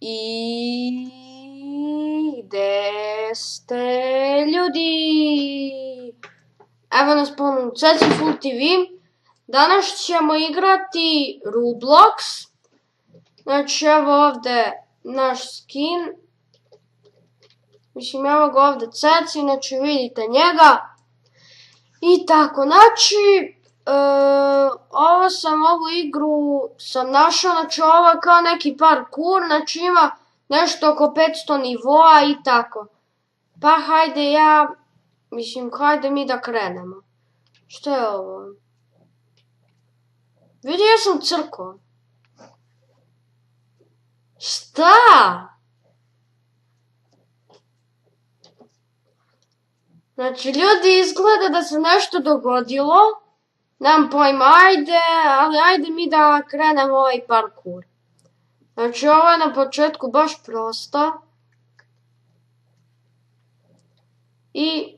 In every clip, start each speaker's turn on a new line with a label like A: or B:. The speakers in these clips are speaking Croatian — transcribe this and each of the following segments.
A: I gde ste ljudi? Evo nas ponovno u Full TV. Danas ćemo igrati Roblox. Znači evo ovde naš skin. Mislim evo ga ovde Ceci, znači vidite njega. I tako, znači ovu igru sam našao, znači ovo je kao neki parkour, znači ima nešto oko 500 nivoa i tako. Pa hajde mi da krenemo. Što je ovo? Vidi, ja sam crko. Šta? Znači ljudi, izgleda da se nešto dogodilo. Nemam pojma, ajde mi da krenemo ovaj parkour. Znači ovo je na početku baš prosto. I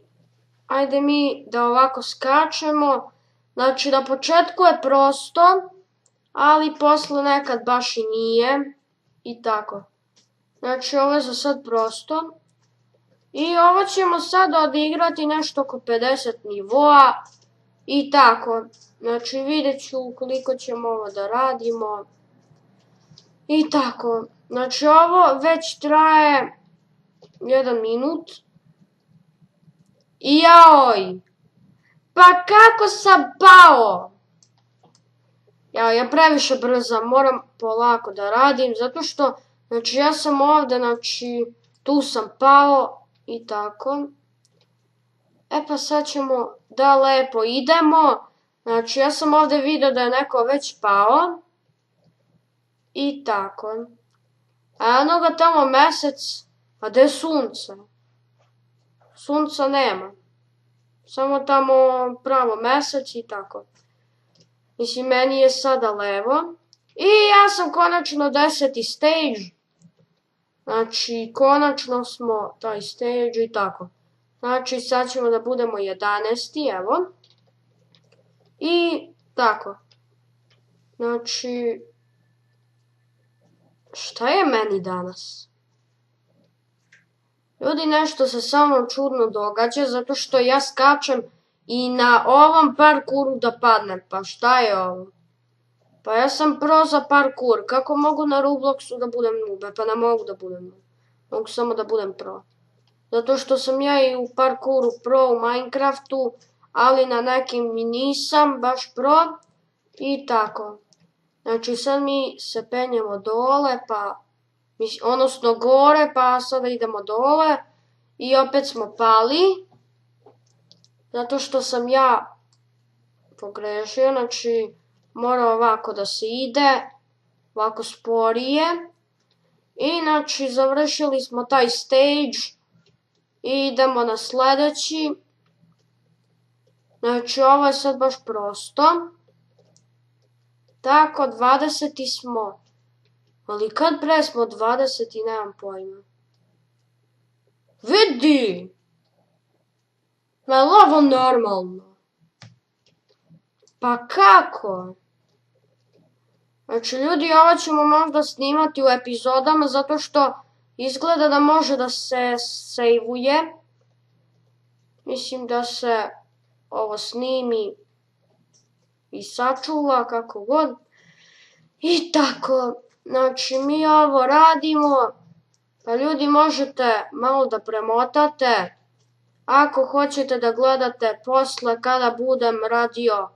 A: ajde mi da ovako skačemo. Znači na početku je prosto, ali posle nekad baš i nije. I tako. Znači ovo je za sad prosto. I ovo ćemo sad odigrati nešto oko 50 nivoa. I tako. Znači vidjet ću koliko ćemo ovo da radimo. I tako. Znači ovo već traje 1 minut. Jaoj! Pa kako sam pao? Ja previše brzo, moram polako da radim, zato što, znači ja sam ovde, znači tu sam pao i tako. E pa sad ćemo da lepo idemo, znači ja sam ovde vidio da je neko već pao. I tako. A eno ga tamo mesec, a gde je sunce? Sunca nema. Samo tamo pravo mesec i tako. Mislim, meni je sada levo. I ja sam konačno 10. stage. Znači, konačno smo taj stage i tako. Znači, sad ćemo da budemo 11. Evo. I tako. Znači, šta je meni danas? Ljudi, nešto se sa mnom čudno događa, zato što ja skačem i na ovom parkouru da padnem. Pa šta je ovo? Pa ja sam pro za parkour. Kako mogu na Robloxu da budem noob? Pa ne mogu da budem noob. Mogu samo da budem pro. Zato što sam ja i u parkouru pro u Minecraftu, ali na nekim i nisam baš pro. I tako. Znači sad mi se penjemo dole, odnosno gore, pa sada idemo dole. I opet smo pali. Zato što sam ja pogrešio, znači mora ovako da se ide, ovako sporije. I znači završili smo taj stage i idemo na sledeći. Znači ovo je sad baš prosto. Tako, 20. smo. Ali kad pre smo 20. nemam pojma. Vidi! Ma je li ovo normalno? Pa kako? Znači ljudi, ovo ćemo možda snimati u epizodama zato što izgleda da može da se sejvuje. Mislim da se ovo snimi i sačuva kako god. I tako, znači mi ovo radimo. Pa ljudi možete malo da premotate. Ako hoćete da gledate posle kada budem radio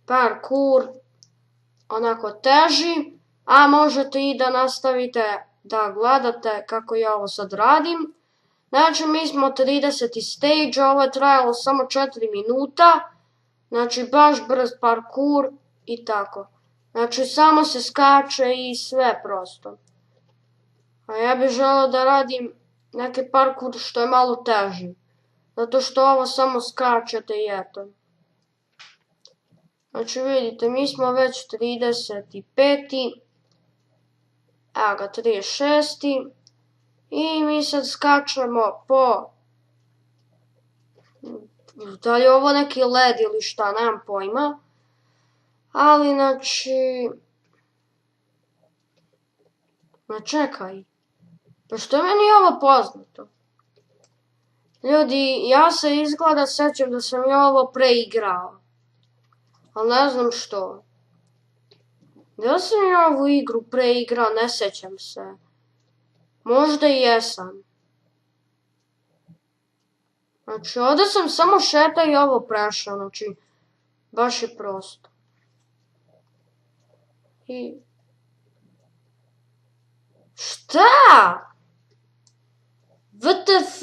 A: parkour onako teži, a možete i da nastavite da gledate kako ja ovo sad radim. Znači mi smo 30. stage, ovo je trajalo samo 4 minuta, znači baš brz parkour i tako. Znači samo se skače i sve prosto. A ja bih želeo da radim neki parkour što je malo teži. Zato što ovo samo skačete i eto. Znači vidite, mi smo već 35. Evo ga, 36. I mi sad skačemo po... Da li je ovo neki led ili šta, nemam pojma. Ali znači... Ma čekaj. Pa što je meni ovo poznato? Ljudi, ja se izgleda sećam da sam ja ovo preigrao. Ali ne znam što. Da sam ja ovu igru preigrao, ne sećam se. Možda i jesam. Znači, ovdje sam samo šetao i ovo prešao, znači, baš je prosto. I... Šta? WTF?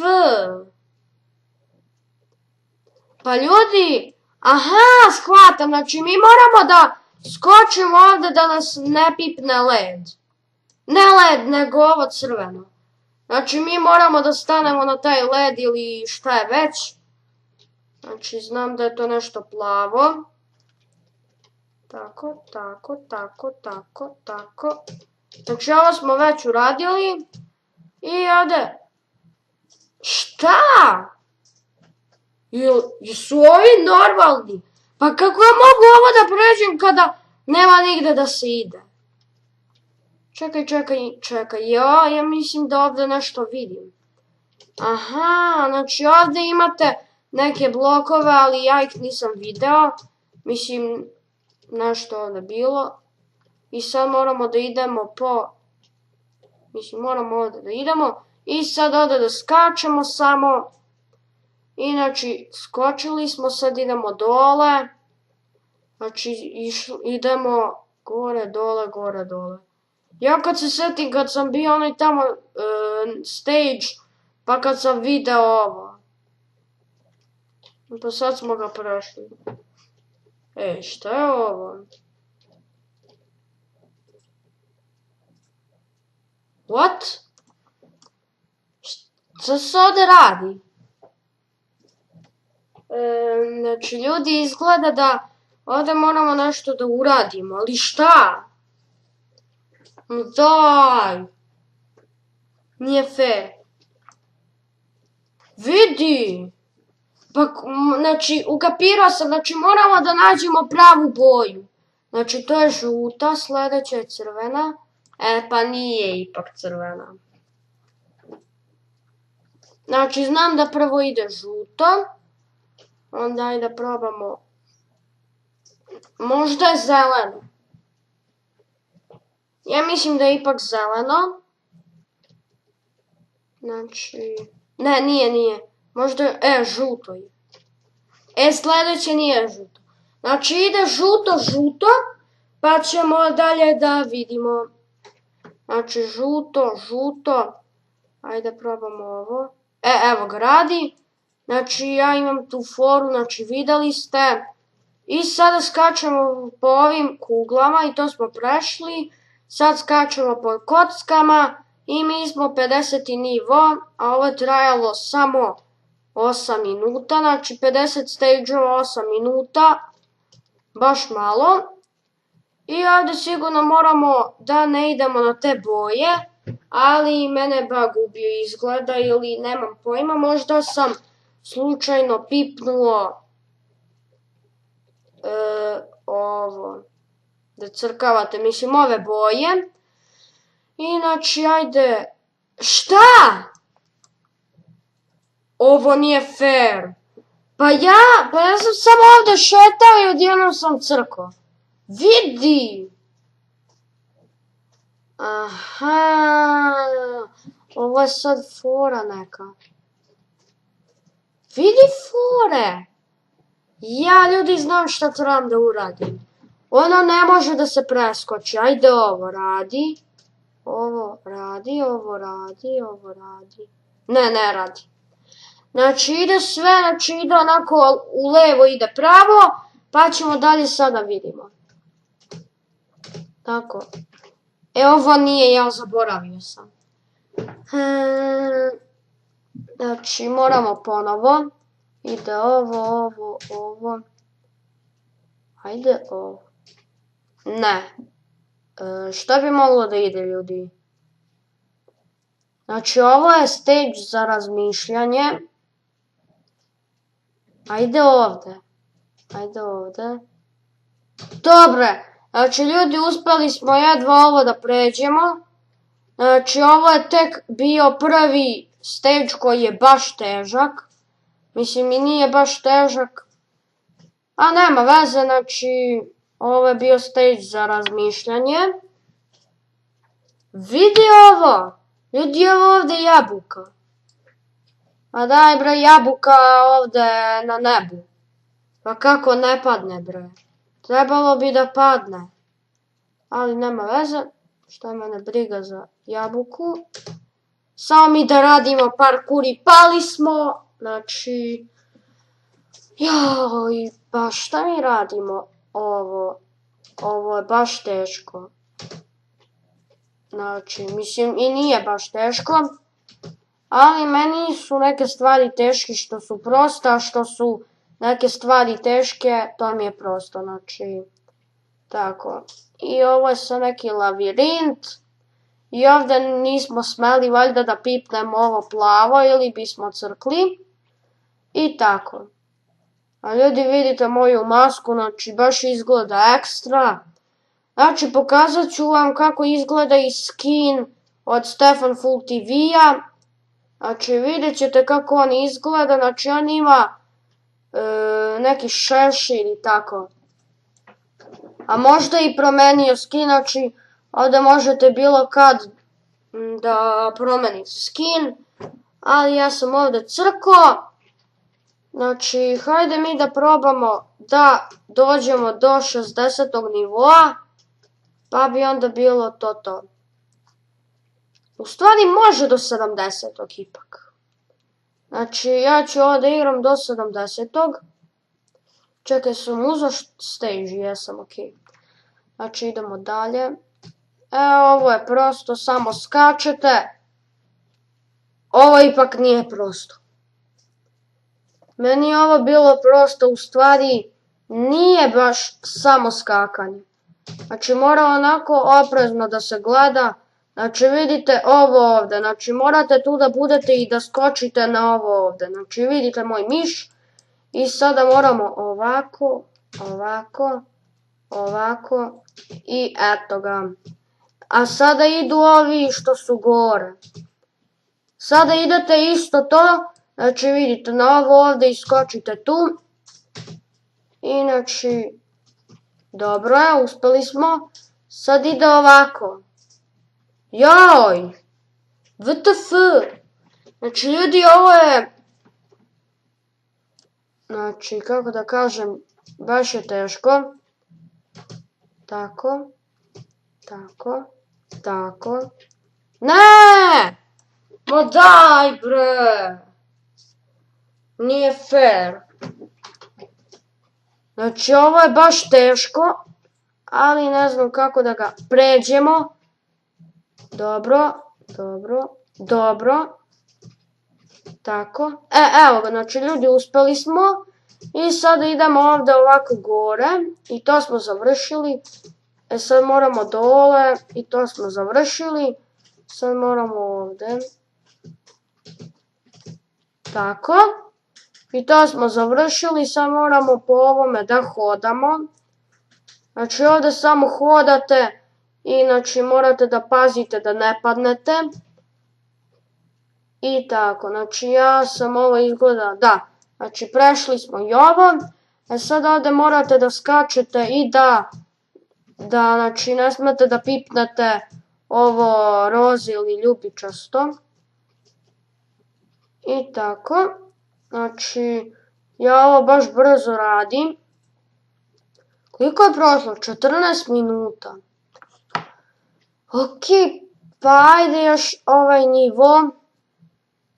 A: Pa ljudi, aha, shvatam, znači mi moramo da skočimo ovdje da nas ne pipne led. Ne led, nego ovo crveno. Znači mi moramo da stanemo na taj led ili šta je već. Znači znam da je to nešto plavo. Tako, tako, tako, tako, tako. Znači ovo smo već uradili. I ovdje. Šta? Jesu ovi normalni? Pa kako ja mogu ovo da pređem kada nema nigde da se ide? Čekaj, ja mislim da ovdje nešto vidim. Aha, znači ovdje imate neke blokove, ali ja ih nisam video. Mislim, nešto ovdje bilo. I sad moramo da idemo po... Mislim, moramo ovdje da idemo. I sad ovdje da skačemo samo. Znači, skočili smo, sad idemo dole. Znači, idemo gore, dole, gore, dole. Ja kad se setim, kad sam bio onaj tamo stage, pa kad sam video ovo. Pa sad smo ga prošli. Šta je ovo? What? Šta se ovdje radi? Znači, ljudi, izgleda da ovdje moramo nešto da uradimo, ali šta? Daj! Nije fair. Vidi! Pa, znači, ukapirao sam, znači moramo da nađemo pravu boju. Znači, to je žuta, sljedeća je crvena. Pa nije ipak crvena. Znači, znam da prvo ide žuto. Onda ajde probamo. Možda je zeleno. Ja mislim da je ipak zeleno. Znači... Ne, nije. Možda je... žuto je. Sljedeće nije žuto. Znači ide žuto. Pa ćemo dalje da vidimo. Znači žuto. Ajde probamo ovo. Evo ga radi. Znači ja imam tu foru, znači vidjeli ste. I sada skačemo po ovim kuglama i to smo prešli. Sad skačemo po kockama i mi smo 50. nivo, a ovo je trajalo samo 8 minuta, znači 50 stage-ova 8 minuta, baš malo. I ovdje sigurno moramo da ne idemo na te boje, ali mene bug ubio izgleda ili nemam pojma, možda sam slučajno pipnuo ovo, da crkavate, mislim ove boje. Inači, ajde, šta? Ovo nije fair. Pa ja sam samo ovdje šetao i odjednom sam crkao. Vidi! Aha, ovo je sad fora neka. Vidi fore! Ja, ljudi, znam šta trebam da uradim. Ono ne može da se preskoči. Ajde, ovo radi. Ovo radi. Ne radi. Znači, ide sve, znači ide onako u levo, ide pravo, pa ćemo dalje sada vidimo. Tako. Ovo nije, ja zaboravio sam. Znači, moramo ponovo. Ide ovo. Ajde ovo. Ne. Šta bi moglo da ide, ljudi? Znači, ovo je stage za razmišljanje. Ajde ovdje. Dobre. Znači, ljudi, uspjeli smo jedva ovo da pređemo. Znači, ovo je tek bio prvi stage koji je baš težak. Mislim, i nije baš težak. A nema veze, znači, ovo je bio stage za razmišljanje. Vidi ovo! Ljudi, evo ovdje jabuka. A daj bre, jabuka ovdje na nebu. Pa kako ne padne bre? Trebalo bi da padne. Ali nema veze. Šta mene briga za jabuku. Samo mi da radimo parkour i pali smo. Znači... Joj, pa šta mi radimo ovo? Ovo je baš teško. Znači, mislim i nije baš teško. Ali meni su neke stvari teške što su proste, a što su neke stvari teške, to mi je prosto. Znači, tako. I ovo je sad neki lavirint. I ovdje nismo smeli valjda da pipnemo ovo plavo ili bismo crkli. I tako. A ljudi vidite moju masku, znači baš izgleda ekstra. Znači pokazat ću vam kako izgleda i skin od Stefan Full TV-a. Znači vidjet ćete kako on izgleda, znači on ima neki šešir i tako. A možda i promenio skin, znači ovdje možete bilo kad da promenite skin. Ali ja sam ovdje crko. Znači, hajde mi da probamo da dođemo do 60. nivoa, pa bi onda bilo to. U stvari može do 70. ipak. Znači, ja ću ovdje igram do 70. Čekaj, sam uzao stage, jesam, ok. Znači, idemo dalje. Ovo je prosto, samo skačete. Ovo ipak nije prosto. Meni je ovo bilo prosto, u stvari nije baš samo skakanje. Znači mora onako oprezno da se gleda. Znači vidite ovo ovdje, znači morate tu da budete i da skočite na ovo ovdje. Znači vidite moj miš i sada moramo ovako, ovako, ovako i eto ga. A sada idu ovi što su gore. Sada idete isto to. Znači vidite na ovo ovdje iskočite tu. I znači, dobro je, uspjeli smo. Sad ide ovako. Joj! WTF! Znači ljudi ovo je... Znači kako da kažem, baš je teško. Tako. Tako. Tako. Ne! Ma daj bre! Nije fair. Znači ovo je baš teško, ali ne znam kako da ga pređemo. Dobro, dobro, dobro. Tako. Evo ga, znači ljudi uspjeli smo. I sada idemo ovdje ovako gore. I to smo završili. Sad moramo dole. I to smo završili. Sad moramo ovdje. Tako. I to smo završili, sad moramo po ovome da hodamo. Znači ovdje samo hodate i znači morate da pazite da ne padnete. I tako, znači ja sam ovo izgleda, da. Znači prešli smo i ovo. Sad ovdje morate da skačete i da znači ne smete da pipnete ovo roze ili ljubičasto. I tako. Znači, ja ovo baš brzo radim. Koliko je prošlo? 14 minuta. Ok, pa ajde još ovaj nivo.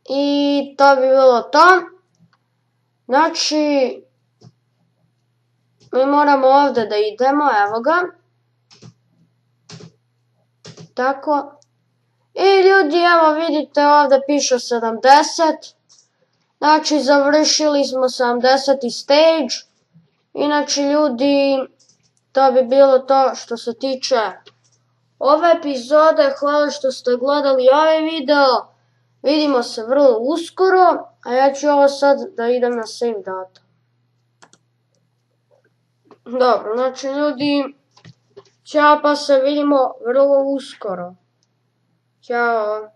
A: I to bi bilo to. Znači, mi moramo ovdje da idemo, evo ga. Tako. I ljudi, evo vidite ovdje piše 70. Znači, završili smo 70. stage. Inače, ljudi, to bi bilo to što se tiče ove epizode. Hvala što ste gledali ovaj video. Vidimo se vrlo uskoro. A ja ću ovo sad da idem na save data. Dobro, znači, ljudi, ćao pa se vidimo vrlo uskoro. Ćao.